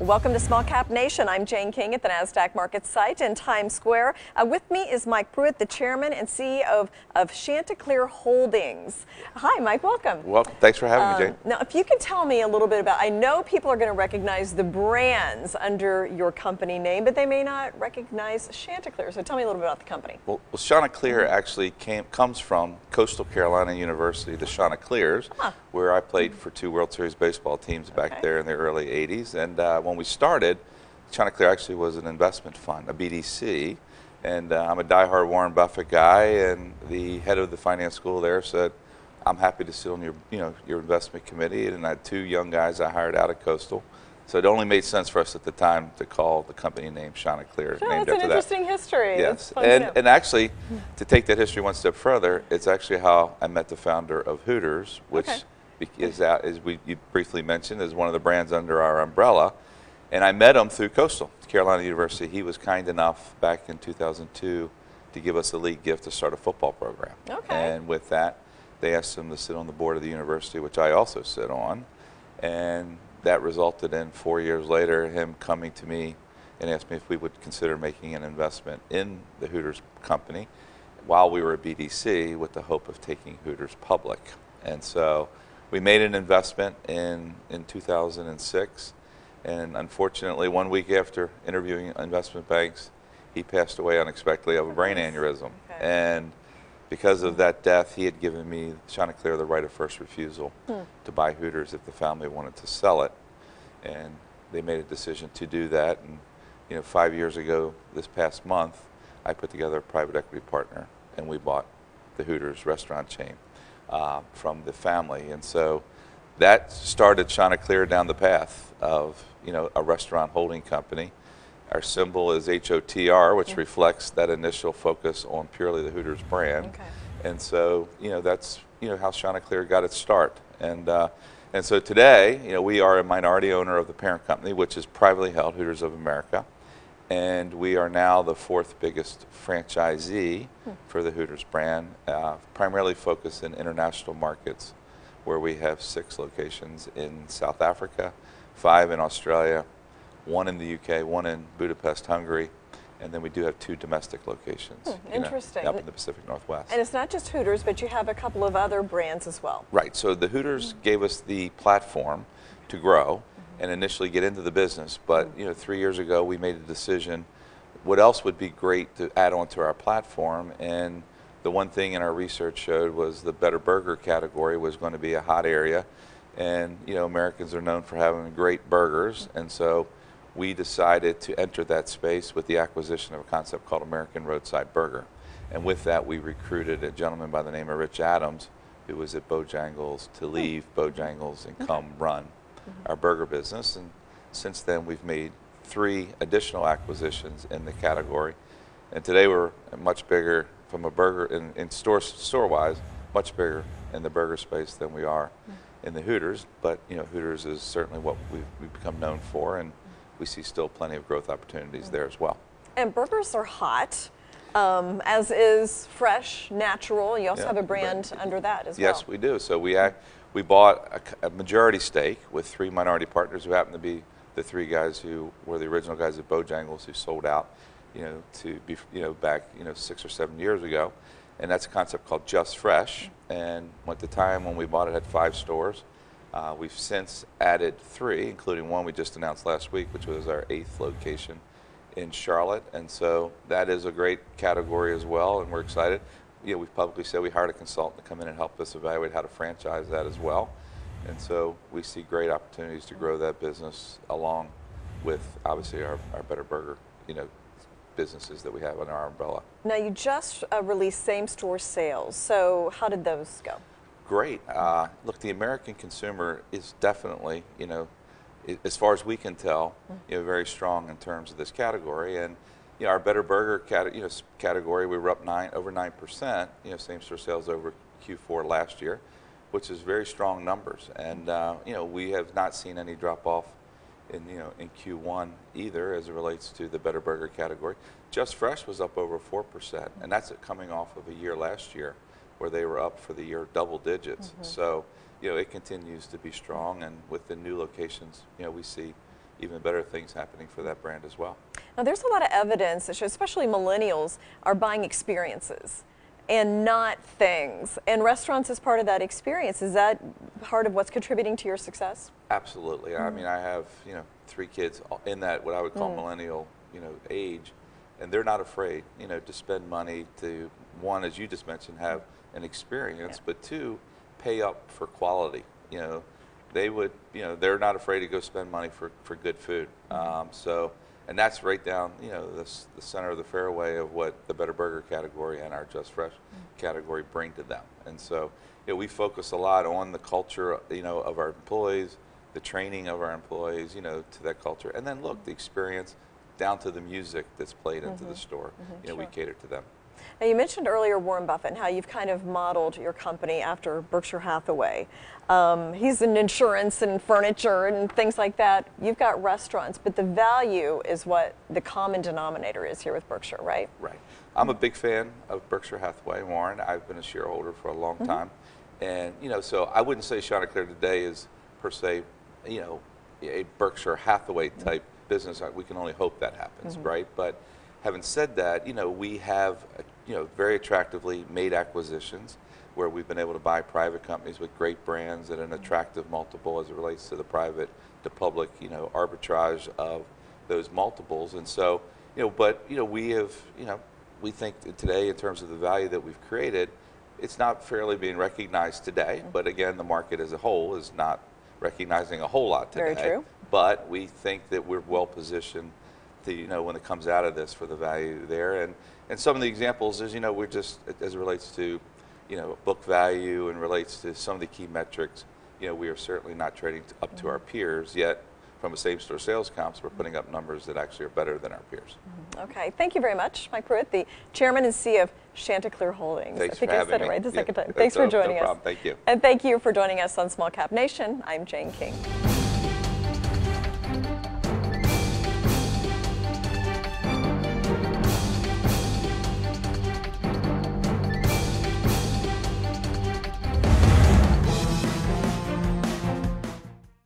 Welcome to Small Cap Nation. I'm Jane King at the NASDAQ market site in Times Square. With me is Mike Pruitt, the chairman and CEO of Chanticleer Holdings. Hi, Mike. Welcome. Well, thanks for having me, Jane. Now, if you could tell me a little bit about, I know people are going to recognize the brands under your company name, but they may not recognize Chanticleer. So tell me a little bit about the company. Well, Chanticleer actually comes from Coastal Carolina University, the Chanticleers, where I played for 2 World Series baseball teams back there in the early 80s. And when we started, Chanticleer actually was an investment fund, a BDC. And I'm a diehard Warren Buffett guy, and the head of the finance school there said, I'm happy to sit on your investment committee. And I had 2 young guys I hired out of Coastal. So it only made sense for us at the time to call the company name Chanticleer. Sure, that's an interesting history. Yes, and actually, to take that history one step further, it's actually how I met the founder of Hooters, which is out, as you briefly mentioned, is one of the brands under our umbrella. And I met him through Coastal Carolina University. He was kind enough back in 2002 to give us a lead gift to start a football program. And with that, they asked him to sit on the board of the university, which I also sit on. And that resulted in 4 years later him coming to me and asked me if we would consider making an investment in the Hooters company while we were a BDC with the hope of taking Hooters public. And so we made an investment in 2006, and unfortunately 1 week after interviewing investment banks, he passed away unexpectedly of a brain aneurysm. And because of that death, he had given me, Chanticleer, the right of first refusal to buy Hooters if the family wanted to sell it. And they made a decision to do that. And 5 years ago, this past month, I put together a private equity partner, and we bought the Hooters restaurant chain from the family. And so that started Chanticleer down the path of a restaurant holding company. Our symbol is HOTR, which reflects that initial focus on purely the Hooters brand. And so, that's how Chanticleer got its start. And so today, we are a minority owner of the parent company, which is privately held, Hooters of America. And we are now the 4th biggest franchisee for the Hooters brand, primarily focused in international markets, where we have 6 locations in South Africa, 5 in Australia, 1 in the UK, 1 in Budapest, Hungary, and then we do have 2 domestic locations interesting. Up in the Pacific Northwest. And it's not just Hooters, but you have a couple of other brands as well. Right, so the Hooters gave us the platform to grow and initially get into the business, but 3 years ago we made a decision what else would be great to add on to our platform, and the one thing in our research showed was the better burger category was going to be a hot area, and Americans are known for having great burgers, and so we decided to enter that space with the acquisition of a concept called American Roadside Burger. And with that, we recruited a gentleman by the name of Rich Adams, who was at Bojangles, to leave Bojangles and come run our burger business. And since then, we've made 3 additional acquisitions in the category. And today, we're much bigger from a burger, in store-wise, much bigger in the burger space than we are in the Hooters. But Hooters is certainly what we've become known for, and we see still plenty of growth opportunities there as well. And burgers are hot, as is fresh, natural. You also have a brand under that as well. Yes, we do. So we bought a majority stake with 3 minority partners who happen to be the 3 guys who were the original guys at Bojangles who sold out, to be, back, 6 or 7 years ago. And that's a concept called Just Fresh. And at the time when we bought it, it had 5 stores. We've since added 3, including one we just announced last week, which was our 8th location in Charlotte. And so that is a great category as well, and we're excited. We've publicly said we hired a consultant to come in and help us evaluate how to franchise that as well. And so we see great opportunities to grow that business along with, obviously, our Better Burger, businesses that we have under our umbrella. Now, you just released same-store sales. So how did those go? Great. Look, the American consumer is definitely, as far as we can tell, very strong in terms of this category. And our Better Burger category, we were up over 9%, same-store sales over Q4 last year, which is very strong numbers. And we have not seen any drop-off in Q1 either as it relates to the Better Burger category. Just Fresh was up over 4%, and that's coming off of a year last year where they were up for the year double digits. So, it continues to be strong, and with the new locations, we see even better things happening for that brand as well. Now, there's a lot of evidence that shows, especially millennials, are buying experiences and not things. And restaurants is part of that experience. Is that part of what's contributing to your success? Absolutely. I mean, I have 3 kids in that what I would call millennial age, and they're not afraid to spend money to, one, as you just mentioned, have an experience, but 2, pay up for quality. They would they're not afraid to go spend money for good food. And that's right down, the center of the fairway of what the Better Burger category and our Just Fresh category bring to them. And so, we focus a lot on the culture, of our employees, the training of our employees, to that culture. And then look, the experience down to the music that's played into the store, Sure. we cater to them. Now, you mentioned earlier Warren Buffett and how you've kind of modeled your company after Berkshire Hathaway. He's in insurance and furniture and things like that. You've got restaurants, but the value is what the common denominator is here with Berkshire, right? Right. I'm a big fan of Berkshire Hathaway, Warren. I've been a shareholder for a long time. And, so I wouldn't say Chanticleer today is per se, a Berkshire Hathaway type business. We can only hope that happens, right? But having said that, we have, very attractively made acquisitions where we've been able to buy private companies with great brands at an attractive multiple as it relates to the private to public, arbitrage of those multiples. And so, we have, we think today in terms of the value that we've created, it's not fairly being recognized today. But again, the market as a whole is not recognizing a whole lot today. Very true. But we think that we're well positioned to, when it comes out of this for the value there. And some of the examples is, we're just, as it relates to, book value and relates to some of the key metrics, we are certainly not trading up to our peers, yet from a same-store sales comps, we're putting up numbers that actually are better than our peers. Okay, thank you very much, Mike Pruitt, the Chairman and CEO of Chanticleer Holdings. Thanks I think for I having said me. it right the second time. Yeah, Thanks for joining no us. problem. Thank you. And thank you for joining us on Small Cap Nation. I'm Jane King.